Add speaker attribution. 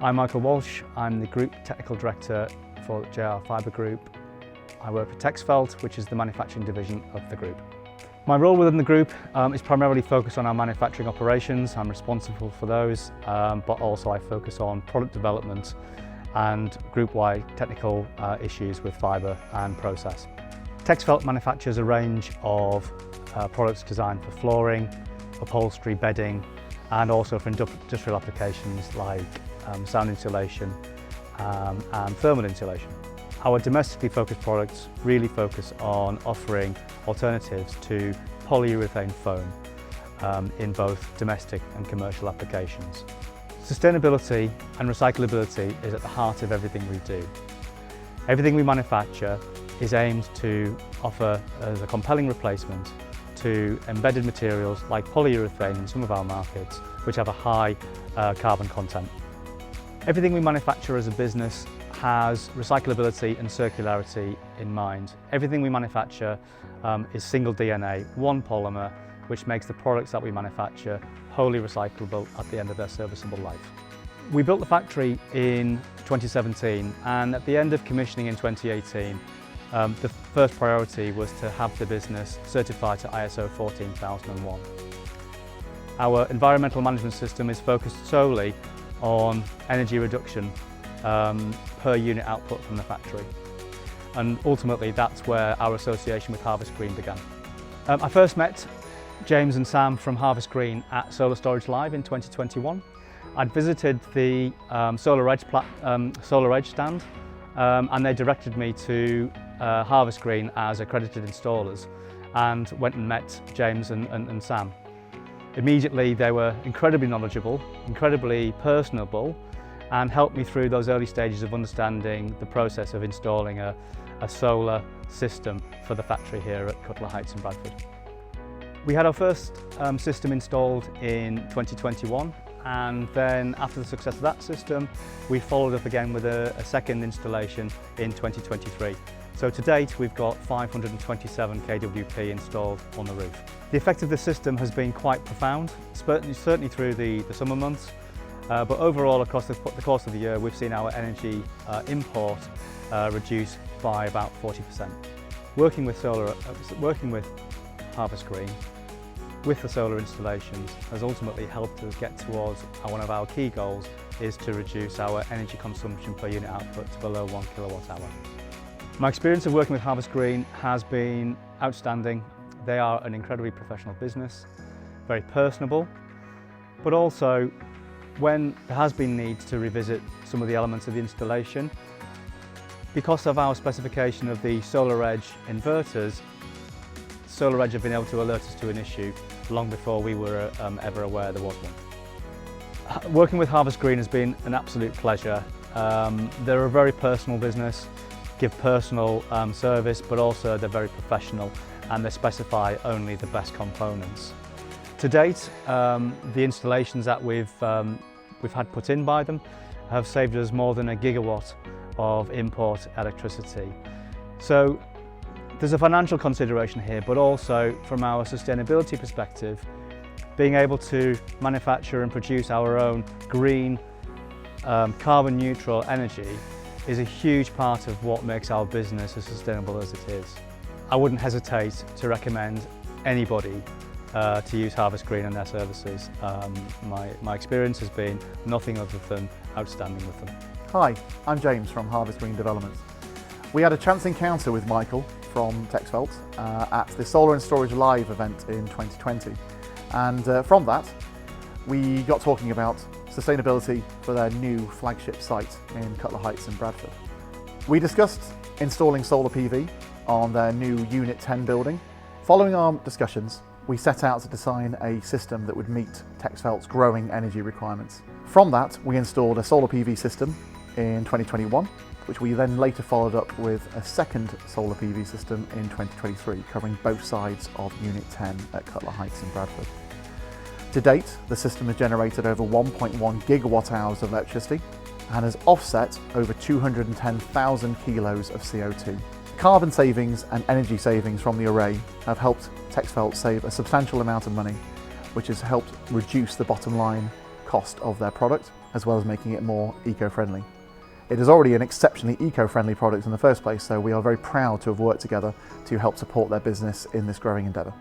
Speaker 1: I'm Michael Walsh. I'm the Group Technical Director for JR Fibre Group. I work for Texfelt, which is the manufacturing division of the group. My role within the group is primarily focused on our manufacturing operations. I'm responsible for those, but also I focus on product development and group-wide technical issues with fibre and process. Texfelt manufactures a range of products designed for flooring, upholstery, bedding, and also for industrial applications like sound insulation and thermal insulation. Our domestically focused products really focus on offering alternatives to polyurethane foam in both domestic and commercial applications. Sustainability and recyclability is at the heart of everything we do. Everything we manufacture is aimed to offer as a compelling replacement to embedded materials like polyurethane in some of our markets, which have a high carbon content. Everything we manufacture as a business has recyclability and circularity in mind. Everything we manufacture is single DNA, one polymer, which makes the products that we manufacture wholly recyclable at the end of their serviceable life. We built the factory in 2017, and at the end of commissioning in 2018, the first priority was to have the business certified to ISO 14001. Our environmental management system is focused solely on energy reduction per unit output from the factory. And ultimately that's where our association with Harvest Green began. I first met James and Sam from Harvest Green at Solar Storage Live in 2021. I'd visited the Solar Edge stand and they directed me to Harvest Green as accredited installers and went and met James and Sam. Immediately they were incredibly knowledgeable, incredibly personable, and helped me through those early stages of understanding the process of installing a solar system for the factory here at Cutler Heights in Bradford. We had our first system installed in 2021, and then after the success of that system we followed up again with a second installation in 2023. So to date we've got 527 kWp installed on the roof. The effect of the system has been quite profound, certainly through the summer months, but overall across the course of the year we've seen our energy import reduce by about 40%. Working with Harvest Green with the solar installations has ultimately helped us get towards one of our key goals, is to reduce our energy consumption per unit output to below 1 kilowatt hour. My experience of working with Harvest Green has been outstanding. They are an incredibly professional business, very personable, but also when there has been need to revisit some of the elements of the installation, because of our specification of the Solar Edge inverters, Solar Edge have been able to alert us to an issue long before we were ever aware there was one. Working with Harvest Green has been an absolute pleasure. They're a very personal business, give personal service, but also they're very professional and they specify only the best components. To date, the installations that we've had put in by them have saved us more than 1 gigawatt of import electricity. So there's a financial consideration here, but also from our sustainability perspective, being able to manufacture and produce our own green, carbon neutral energy is a huge part of what makes our business as sustainable as it is. I wouldn't hesitate to recommend anybody to use Harvest Green and their services. My experience has been nothing other than outstanding with them.
Speaker 2: Hi, I'm James from Harvest Green Developments. We had a chance encounter with Michael from Texfelt at the Solar and Storage Live event in 2020, and from that we got talking about sustainability for their new flagship site in Cutler Heights in Bradford. We discussed installing solar PV on their new Unit 10 building. Following our discussions, we set out to design a system that would meet Texfelt's growing energy requirements. From that, we installed a solar PV system in 2021, which we then later followed up with a second solar PV system in 2023, covering both sides of Unit 10 at Cutler Heights in Bradford. To date, the system has generated over 1.1 gigawatt hours of electricity and has offset over 210,000 kilos of CO2. Carbon savings and energy savings from the array have helped Texfelt save a substantial amount of money, which has helped reduce the bottom line cost of their product, as well as making it more eco-friendly. It is already an exceptionally eco-friendly product in the first place, so we are very proud to have worked together to help support their business in this growing endeavour.